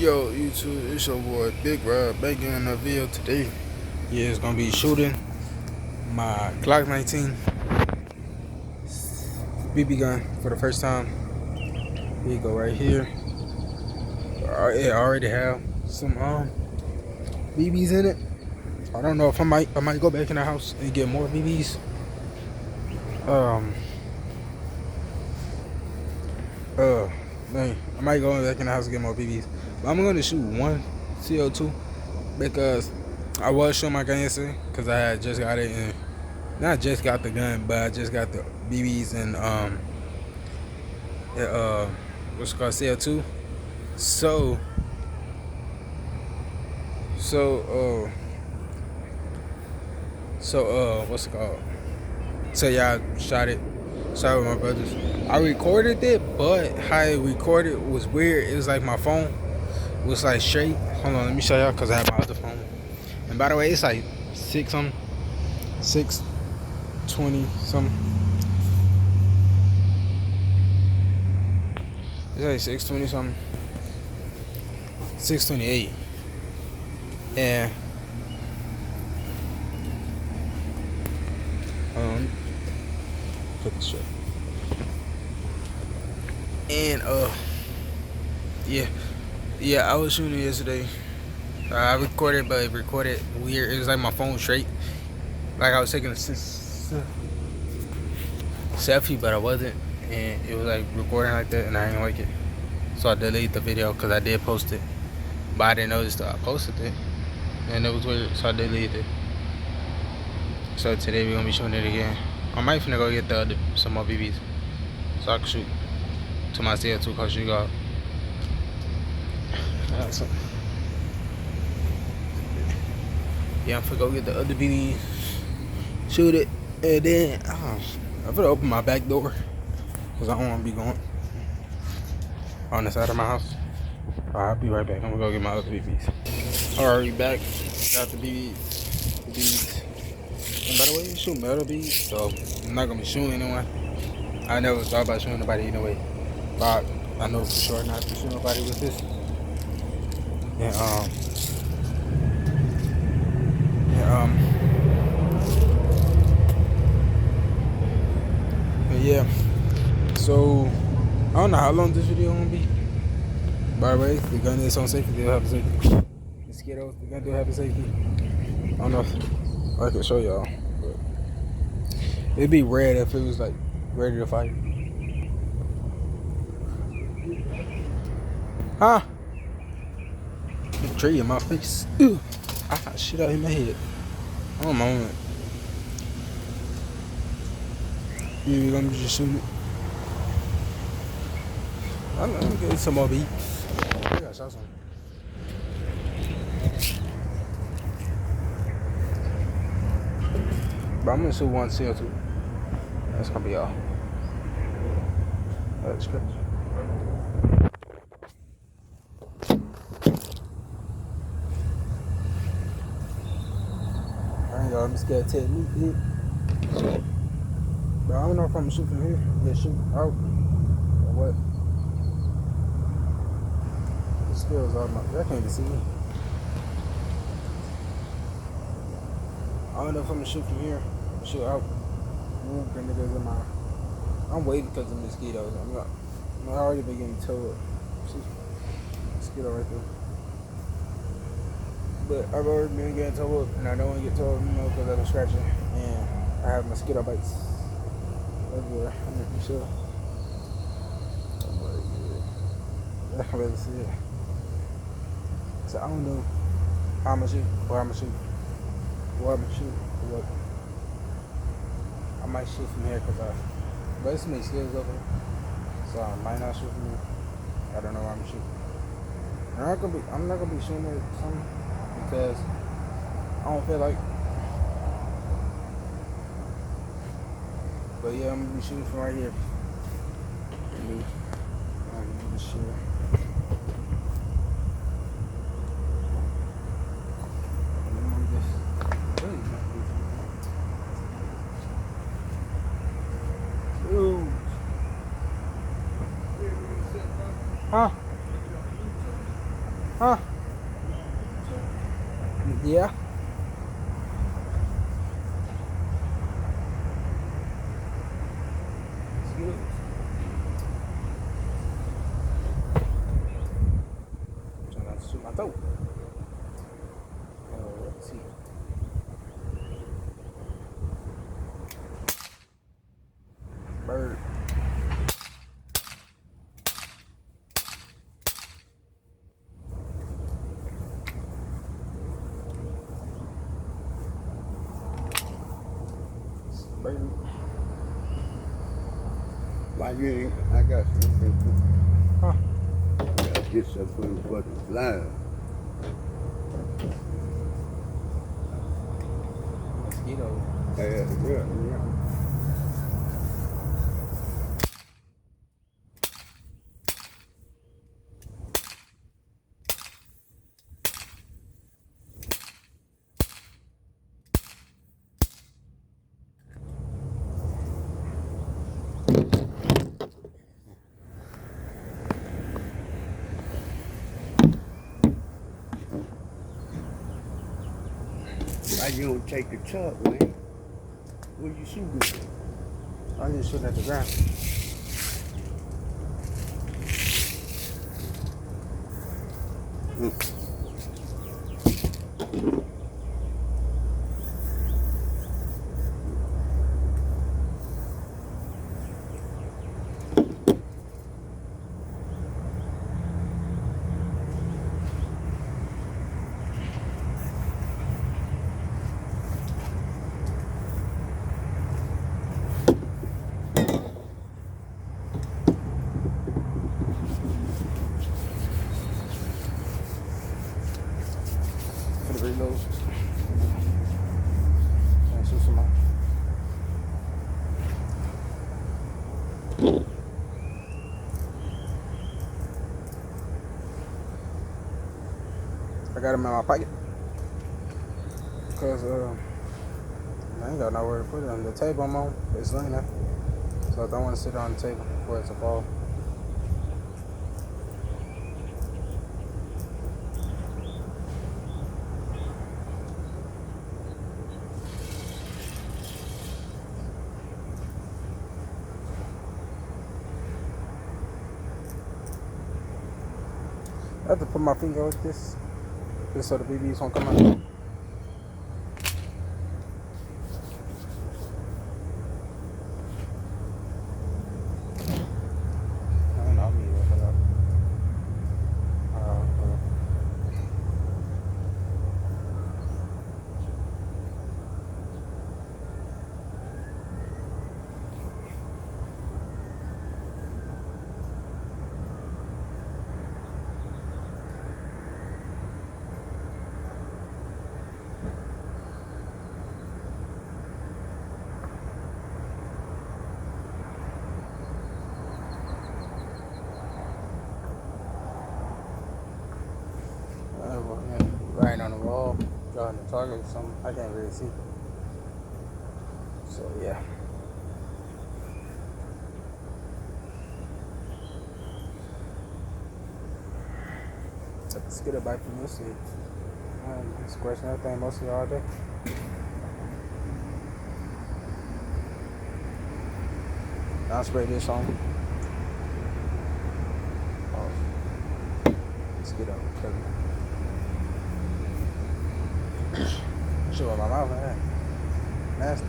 Yo, YouTube, it's your boy Big Rob back in the video today. Yeah, it's gonna be shooting my Glock 19 BB gun for the first time. Here you go, right here. It already have some BBs in it. I don't know if I might go back in the house and get more BBs. Man, I might go back in the house and get more BBs. But I'm gonna shoot one CO2 because I was shooting my gun yesterday because I had just got it and not just got the gun, but I just got the BBs and what's it called, CO2. So what's it called? So yeah, I shot it. Shot with my brothers. I recorded it, but how it recorded was weird. It was like my phone was like straight. Hold on, let me show y'all because I have my other phone. And by the way, it's like 620 something. It's like 620 something. 628. And put this shit. And yeah, I was shooting yesterday. I recorded, but it recorded weird. It was like my phone straight. Like I was taking a selfie, but I wasn't. And it was like recording like that, and I didn't like it. So I deleted the video because I did post it. But I didn't notice that I posted it. And it was weird, so I deleted it. So today we're going to be shooting it again. I might finna go get some more BBs. So I can shoot to my CO2 because you got. Yeah, I'm finna go get the other BBs. Shoot it. And then I'm finna open my back door. Because I don't want to be going on the side of my house. I'll be right back. I'm gonna go get my other BBs. Alright, back. Got the BBs. And by the way, you shoot metal beads, so I'm not gonna be shooting anyone. I never thought about shooting nobody anyway. But I know for sure not to shoot nobody with this. And yeah. So I don't know how long this video gonna be. By the way, the gun is on safety, they'll have a safety. The Skittles, the gun do have a safety. I don't know if I can show y'all, but it'd be red if it was like ready to fight. Huh? The tree in my face. Ew. I got shit out in my head. Hold on a moment. You gonna just shoot it? I'm gonna get some more beats. I gotta shot some. But I'm gonna shoot one CO2. That's gonna be all. That's good. Alright, y'all. I'm scared to take me, dude. But I don't know if I'm gonna shoot from here. Yeah, shoot out. Or what? The skills are my. I can't even see me. I don't know if I'm gonna shoot from here. Shoot out. Move the niggas in my. I'm waiting because of mosquitoes. I'm already been getting towed. See, mosquito right there. But I've already been getting towed, and I don't want to get towed, because I've been scratching, and I have mosquito bites everywhere. I'm not sure. I can really see it. So I don't know how I'm gonna shoot, or I'm gonna shoot, or I'm gonna shoot, or what. I might shoot from here but it's many skills over here, so I might not shoot from here. I don't know where I'm gonna shoot. I'm not gonna be shooting at something because I don't feel like. But yeah, I'm gonna be shooting from right here. I'm gonna shoot. Huh? Huh? Yeah. Trying not to shoot my throat. Let's see. Bird. Bird. Why you ain't? I got some. Huh? Gotta get some for the fucking flies. Mosquito. Yeah. Why you don't take the truck, man? What you shooting for? I'm just shooting at the ground. For the reload. And shoot some more. I got him in my pocket. Because I ain't got nowhere to put it on the table I'm on. It's laying there. So I don't want to sit on the table for it to fall. I have to put my finger with this just so the BBs won't come out. I don't know, I'm gonna look it up. Right on the wall, drawing the target or something. I can't really see. So yeah. Let's get it back from this seat. Scratching everything mostly all day. I'll spray this on. Oh. Let's get up. Shit with my mouth, man. Nasty.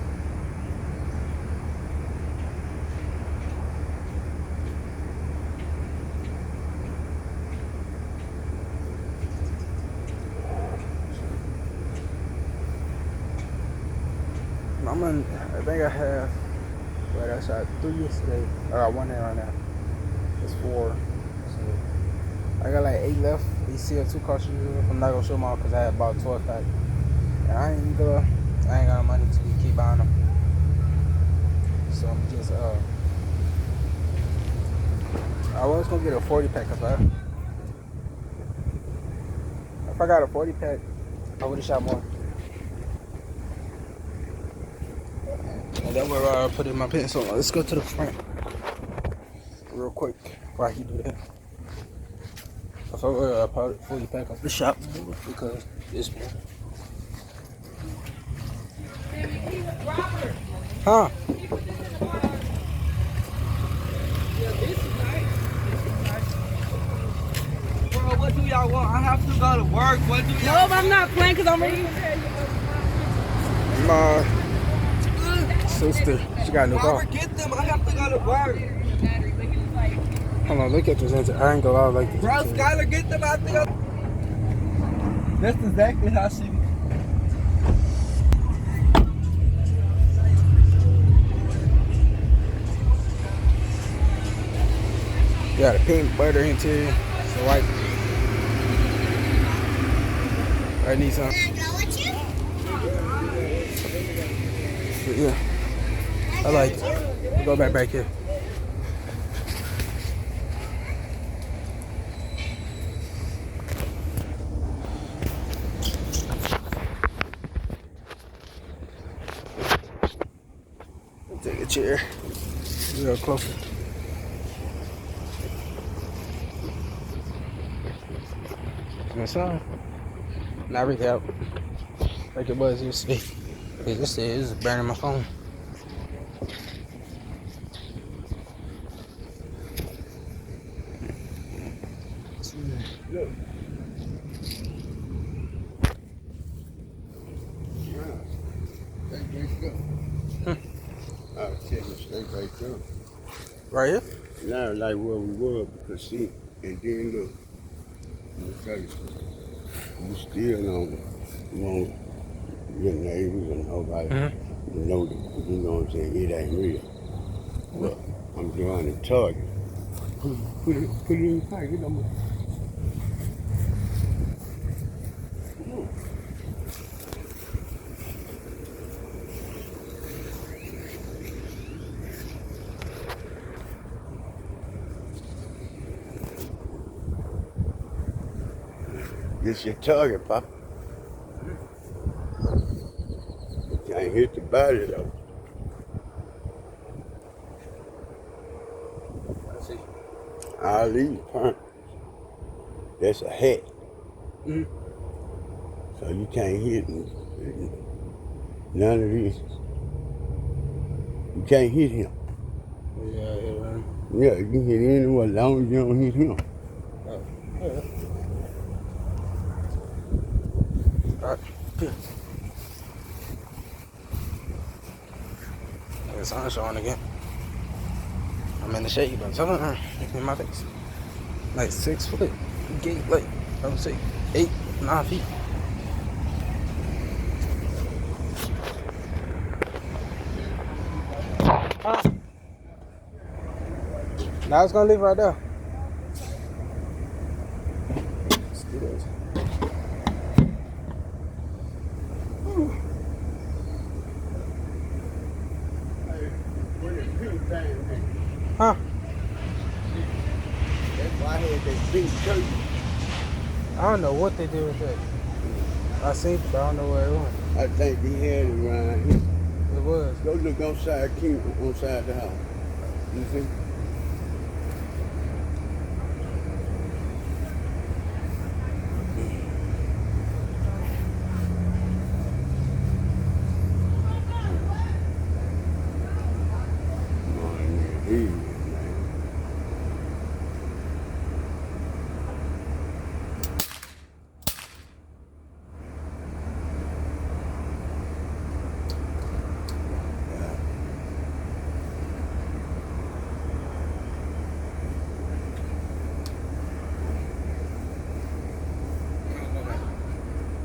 I think I have, wait, I shot 3 yesterday. I got 1 in right now. It's 4. So I got like 8 left. These CL2 cartridges. I'm not gonna show them all because I had about 12 pack. And I ain't got no money to keep buying them. So I'm just I was gonna get a 40 pack if I got a 40 pack, I would have shot more. And then we're putting my pencil on. Let's go to the front real quick before I do that. I fully pack up the shop because it's more. Huh? Bro, what do y'all want? I have to go to work. What do y'all No, I'm not playing because I'm ready. My sister, she got a new car. Get them. I have to go to work. Hold on, look at this engine. I ain't gonna lie, I like this. Bro, Skylar, get them out there. That's exactly how she. Got a pink butter interior. It's a white. I need some. But yeah, I like it. We'll go back here. Take a chair. Real closer. Inside. Not really out like it was yesterday. Because yesterday it was burning my phone. Look. I was taking a steak right there. Right here? Now like where we were because see, and then look, let me tell you, you still don't want your neighbors and nobody to know that, you know what I'm saying, it ain't real. But I'm trying to tell you. Put it in the car, get them. It's your target, Pop. You can't hit the body though. I see. I'll leave punk. That's a hat. So you can't hit none of this. You can't hit him. Yeah, you can hit anyone as long as you don't hit him. Alright. The sun's showing again. I'm in the shade, but tell her in my face. Like 6 foot. Gate, like, I would say 8, 9 feet. Now it's gonna leave right there. Let's do this. Huh? That's why I had that big turkey. I don't know what they did with that. I seen it, but I don't know where it went. I think they had it around here. It was. Go look outside outside the house. You see?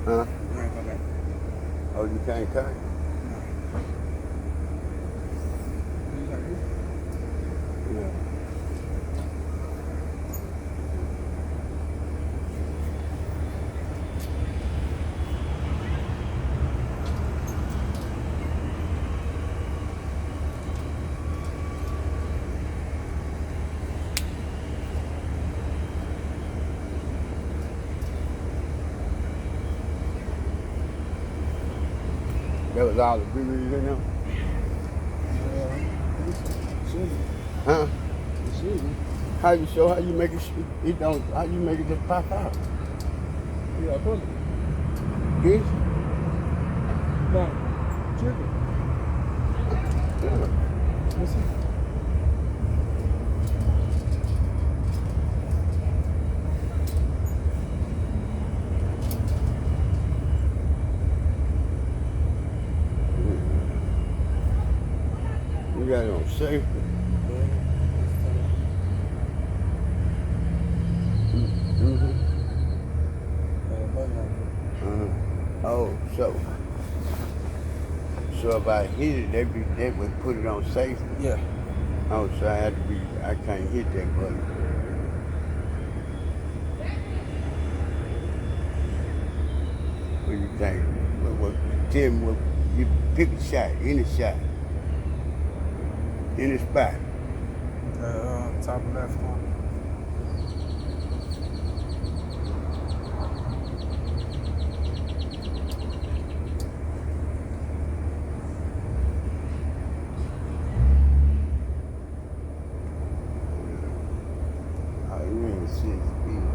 Huh? Oh, you can't cut? Yeah. That was all the bigger in there? Huh? How you show? How you make it? It don't. How you make it just pop out? Yeah, pull it. This? No. Trigger. Yeah. Let's see. You got it on safety. Mm-hmm. Oh, so if I hit it, they would put it on safety. Yeah. Oh, so I can't hit that button. What do you think? Tell me what you pick a shot, any spot. Top left corner. Oh, you ain't 6 feet.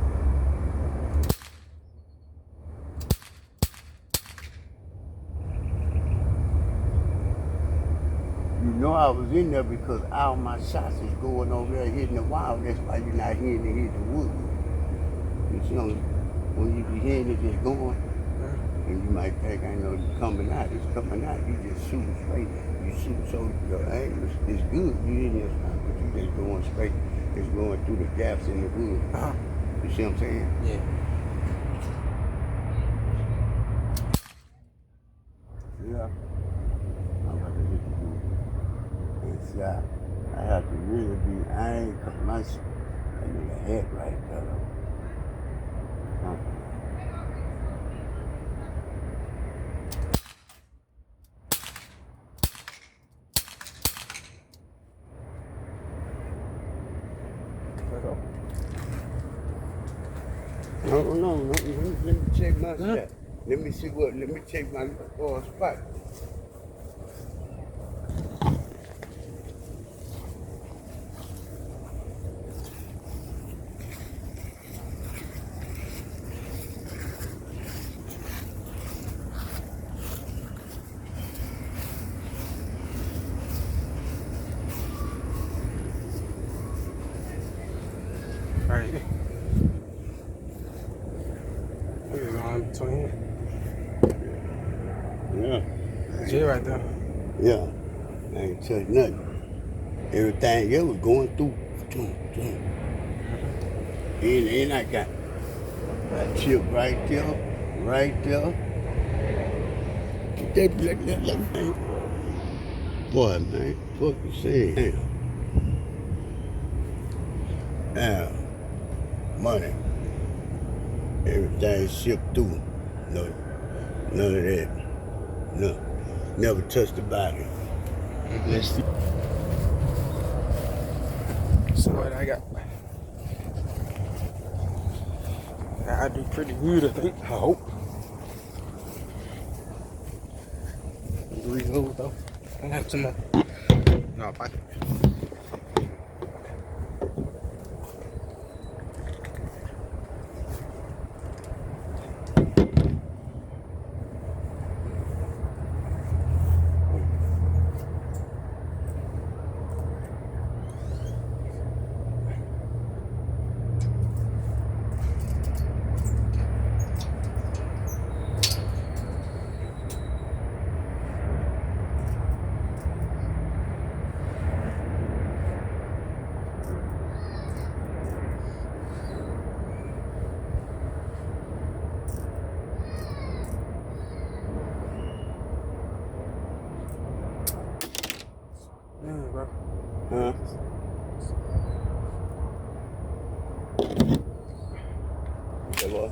You know I was in there because all my shots is going over there hitting the wall. That's why you're not hearing it hit the wood. You see, when you be hearing it just going, and you might think, I know it's coming out. It's coming out. You just shoot straight. You shoot so your angle is good. You in there, but you just going straight. It's going through the gaps in the wood. You see what I'm saying? Yeah. Yeah. I'm about to hit the wood. It's I have to really be, I ain't cause my nigga head right there. No, let me check my shot. Let me check my spot. Right here. Look at it in between. Yeah. J right there. Yeah. I ain't touch nothing. Everything else was going through. And I got a chip right there. That black man. Boy, man. Fuck you saying? Damn. Money. Everything shipped through. No, none of that. No. Never touched the body. Let's see. So what I got? I do pretty good, I think. I hope. Reload though. I have some more. No, pocket. Yeah, bro. Huh? That what?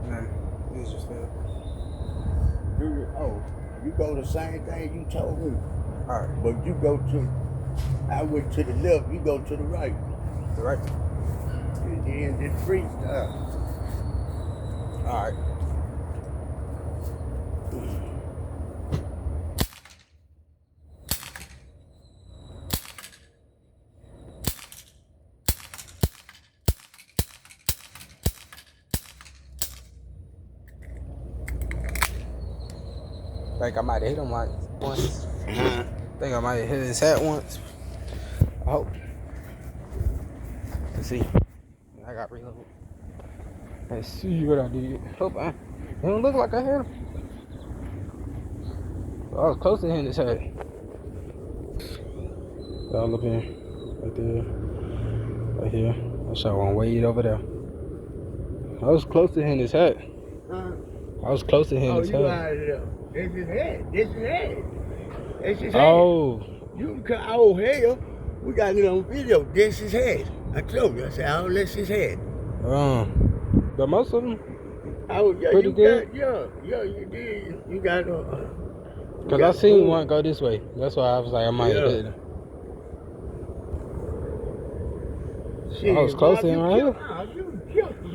None. It's just that. You go the same thing you told me. Alright. But I went to the left, you go to the right. The right. And then just freestyle. Alright. Think I might have hit him like once. Huh? Think I might have hit his head once. I hope. Let's see. I got reloaded. Let's see what I did. Hope I. It don't look like I hit him. I was close to hitting his head. All up in. Right there. Right here. I shot one way over there. I was close to hitting his head. Huh? I was close to hitting his you head. out of there. This is head. This is head. This is head. Oh. You can cut our hell. We got it on video. This is head. I told you. I said, oh, this is head. But most of them. Pretty you good? You did. You got Because I seen one go this way. That's why I was like, I might hit him. Shit, I was close to him right here. You killed the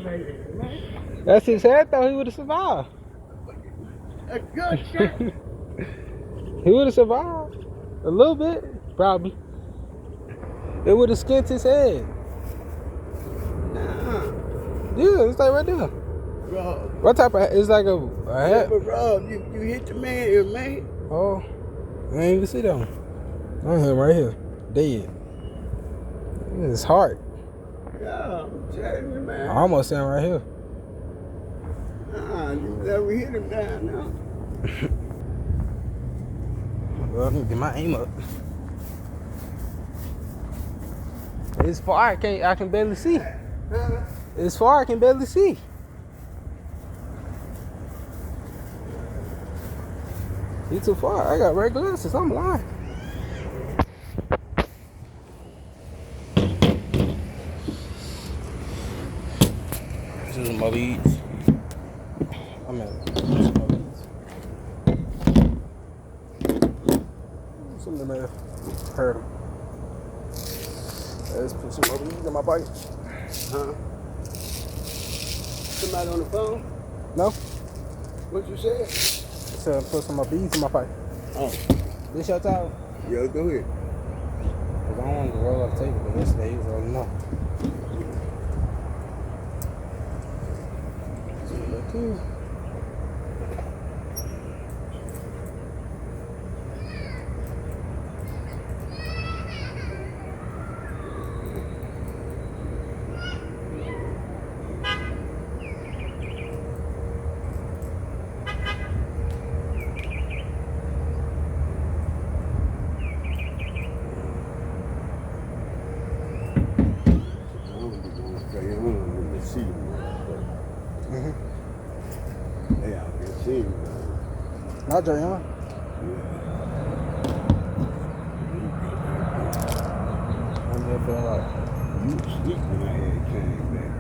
man. That's his head, though. He would have survived. A good shot. He would have survived. A little bit, probably. It would have skinned his head. Nah. Yeah, it's like right there. Bro. What type of, it's like a head? But Rob, you hit the man. Oh, I ain't even see that one. I hit him right here. Dead. It's hard. Yeah, I'm telling you, man. I almost hit him right here. Nah, you never hit him down now. Well, let me get my aim up. It's far, I can barely see. Huh? It's far, I can barely see. You too far. I got red glasses. I'm lying. This is my leads. I'm at my leads. Something may have heard him. Let's put some more leads in my bike. Huh? Somebody on the phone? No? What you said? So put some more beads in my pipe. Oh. This your towel? Yeah, go ahead. Cause I don't want to roll up the table, but yesterday he was rolling up. Okay. Not Jayon. I'm just feeling like You sneak when I had came back.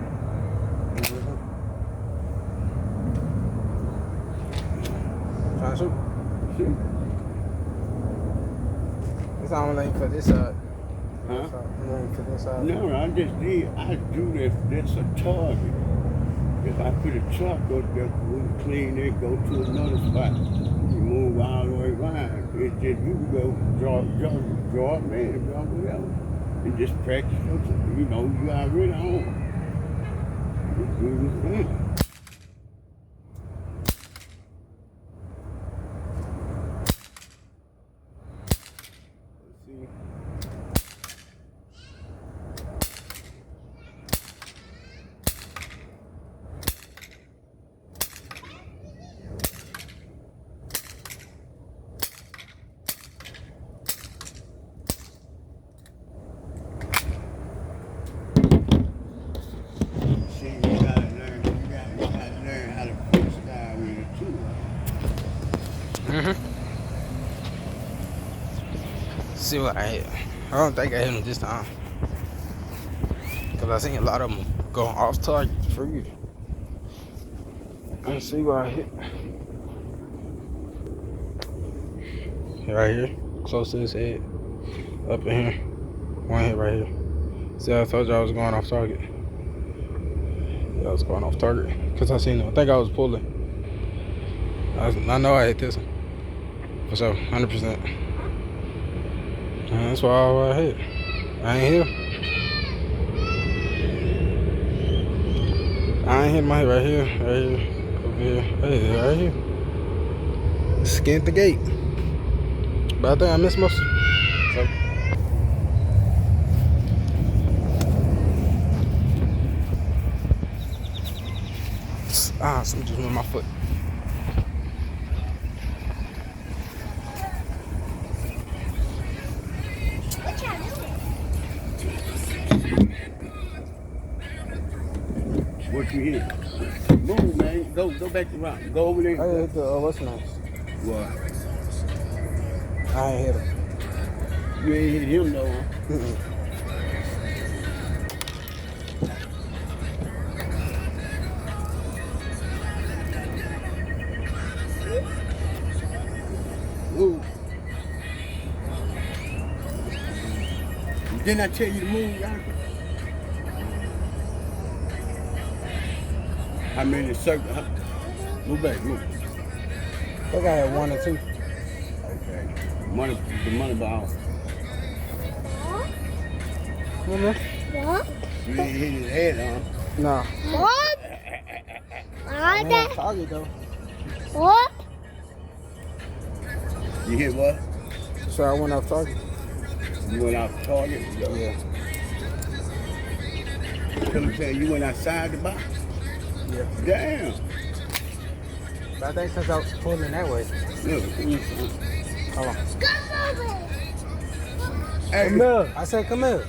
trying to shoot. Shoot. It's on lane for this side. Huh? I'm lane for this side. No, I just did. I do that. That's a target. If I put a truck go there, we clean it, go to another spot. You move all the way around. It's just you can go draw it, man, draw whatever. And just practice yourself. You know, you already on. Just do your thing. See what I hit. I don't think I hit him this time. Cause I seen a lot of them going off target for you. Let's see what I hit. Right here, close to his head. Up in here. One hit right here. See, I told you I was going off target. Yeah, I was going off target. Cause I seen him. I think I was pulling. I know I hit this one. For sure, 100%. That's why I hit. I ain't here. I ain't hit my hit right here, over here. Hey, right here. Scanned the gate. But I think I missed most. So. Something just moved my foot. What y'all doing? What you hit? Move, man. Go back around. Go over there. I hit the, what's nice? What? I ain't hit him. You ain't hit him, though, huh? Mm-mm. Move. Didn't I tell you to move, Yonka? I mean, the circle. Huh? Move back, move. I think I had 1 or 2. Okay. The money ball. Mm-hmm. What? You ain't hit his head, huh? Nah. What? I What? had target though. What? You hit what? So I went off target. You went out target? Yeah. I'm saying you went outside the box? Yeah. Damn. But I think since I was pulling that way. Look. Hold on. Hey, Come here. I said come here.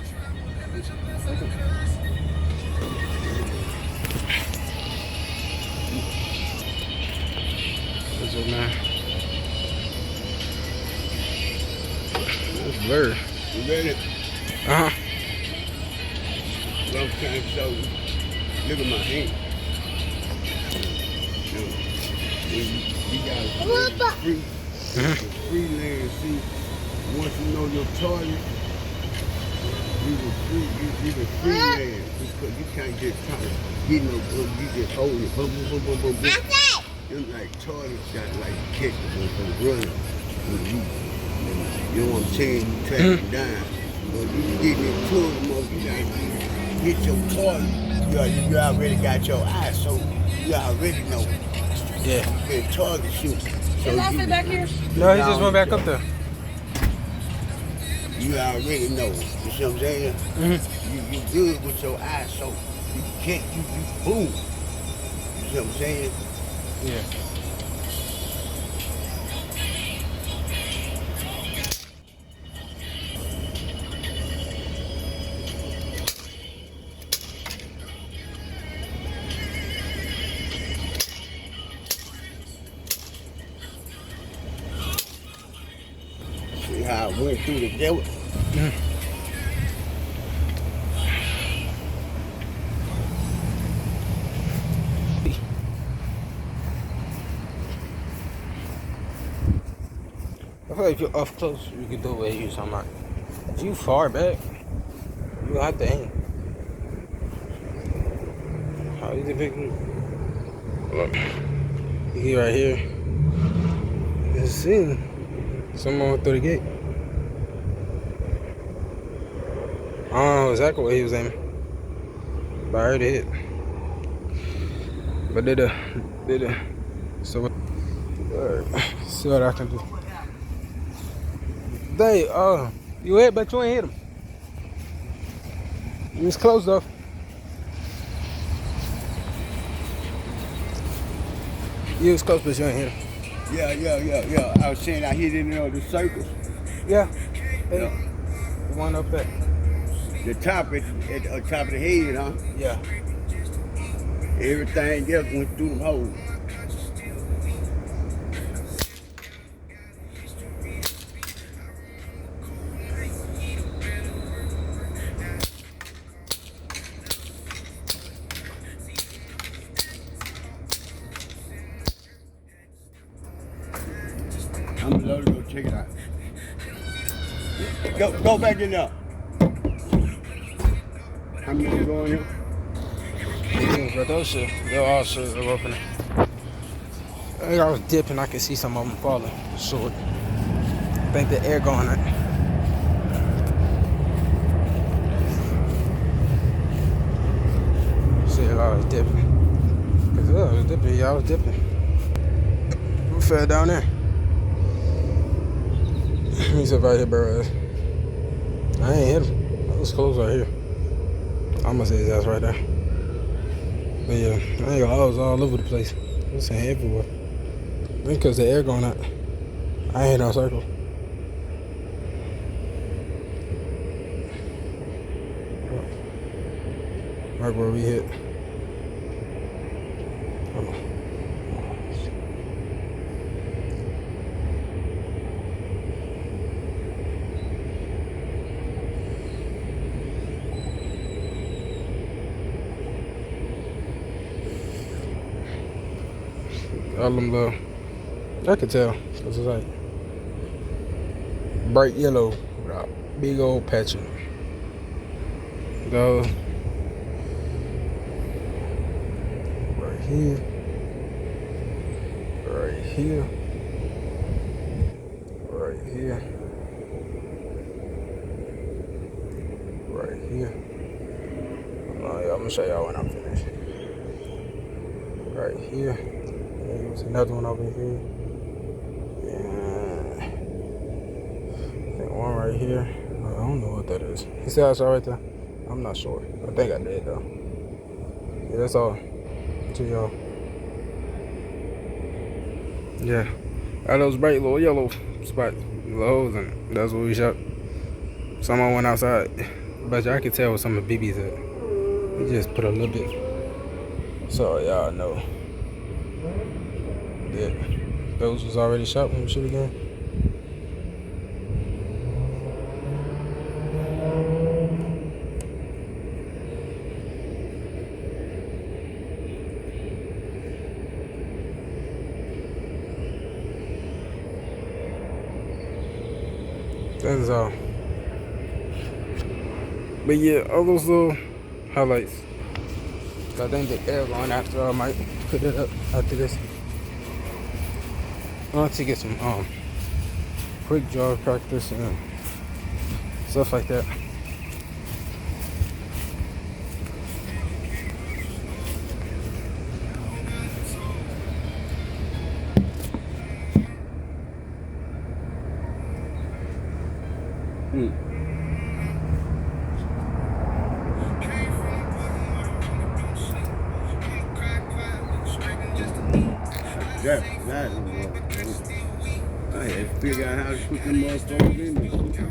What's up, man? It's blurry. you ready? Uh-huh. What I'm trying to show you. Look at my hand. You got free land. See, once you know your target, you can free land because you can't just try to get no boom. You just hold it, boom, boom, boom, boom, boom, boom. Them like targets got like catching and running. You know what I'm saying? You track them down. But you get into them, you gotta get your target. You already got your eyes, so you already know. Yeah. Been target shooting. So Is Austin back here? No, he just went back up there. You already know. You see what I'm saying? Mm-hmm. You good with your eyes, so you can't, you boom. You see what I'm saying? Yeah. See how I went through the devil? I feel like if you're up close, you can do what you're talking about. If you far back, you have to aim. How you pick him? Look. He right here. Let's see. Someone went through the gate. I don't know exactly where he was aiming. But I heard it hit. But did a. So what? See what I can do. They, you hit, but you ain't hit him. He was close though. You was close, but you ain't hit him. Yeah. I was saying I hit it in the circles. Yeah. Yeah. The one up there. The top at the top of the head, huh? Yeah. Everything else went through them holes. I'm loaded to go check it out. Go back in there. How many go in here? Yeah, but those shit, they're all shit are opening. I was dipping, I could see some of them falling short. I think the air going on. See, I was dipping. Cause I was dipping, yeah, I was dipping. Who fell down there? He said right here, bro. I ain't hit him. I was close right here. I'm gonna say his ass right there. But yeah, I ain't gonna lie, I was all over the place. I was saying everywhere. I think because the air going out. I ain't hit no circle. Right where we hit. Hold on. All them little, I could tell, cause it's like bright yellow with a big old patch in it. Go right here, right here, right here, right here. I'm gonna show y'all when I'm finished. Right here. There's another one over here. Yeah. I think one right here. I don't know what that is. You see how I saw right there? I'm not sure. I think I did though. Yeah, that's all. To y'all. Yeah. Got those bright little yellow spots, little holes in it. That's what we shot. Someone went outside. But y'all can tell what some of BB's at. We just put a little bit. So y'all know. Yeah, those was already shot when we shoot again. That is all. But yeah, all those little highlights. I think the air going after I might put it up after this. I want to get some quick draw practice and stuff like that. I had to figure out how to put them motherfuckers in there.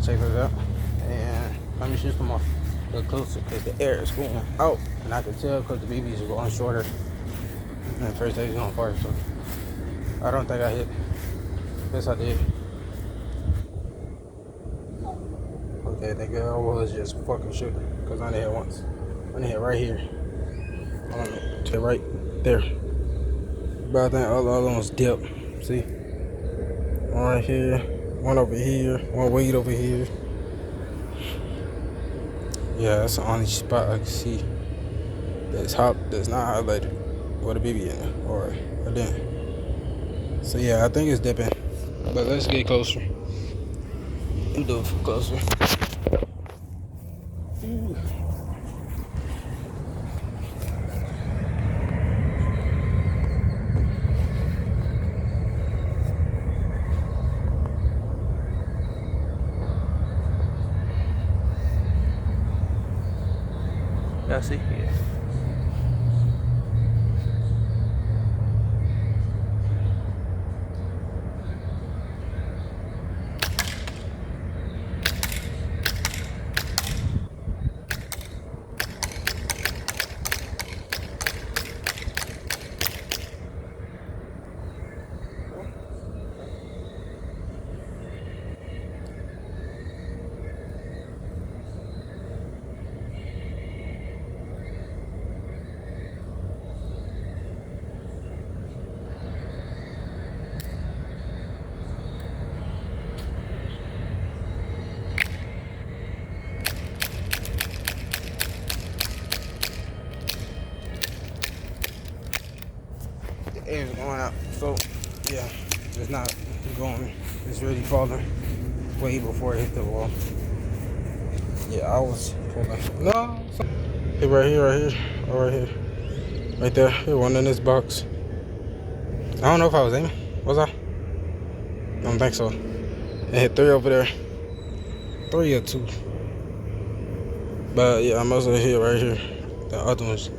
check those out. And let me shoot them off a little closer because the air is going out. And I can tell because the BBs are going shorter. And the first stage going farther. So I don't think I hit. Yes, I did. Okay, nigga, I was just fucking shooting because I only hit once. I only hit right here. To right there. But I think all the other ones dip. See? One right here, one over here, one weight over here. Yeah, that's the only spot I can see that's not highlighted with a BB in it or a dent. So yeah, I think it's dipping. But let's get closer. And do it closer. Ooh. Y'all see? Yeah. Air's going out, so yeah, it's not going, it's really falling way before it hit the wall. Yeah, I was pulling. No, hit right here, right there. Hit one in this box. I don't know if I was aiming. Was I? I don't think so. I hit 3 over there. 3 or 2. But yeah, I must have hit right here. The other ones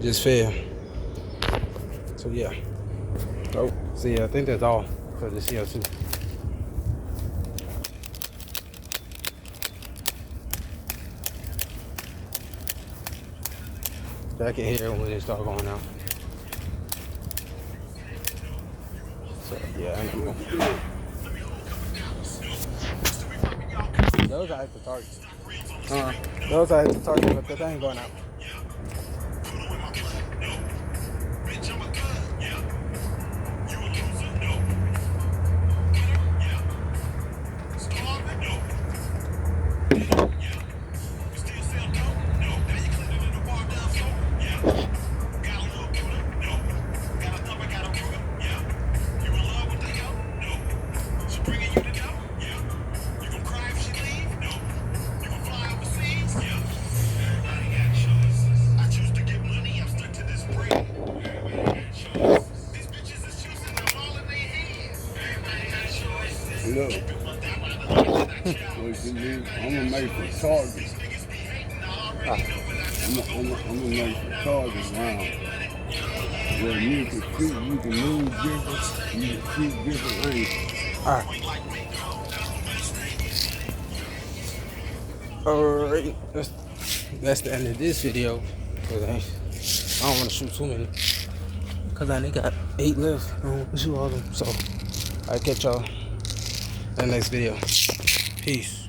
just fell. So yeah. Oh, so yeah, I think that's all for the CO2. I can hear it when it start going out. So yeah, I know. Those are the targets. Those are the targets, but the thing going out. Look, I'm gonna make some charges. I'm gonna make some charges around where you can shoot, you can move different, you can shoot different ranges. Alright, that's the end of this video. Cause I don't want to shoot too many. Cause I only got 8 left. I don't want to shoot all of them. So I'll catch y'all in the next video. Peace.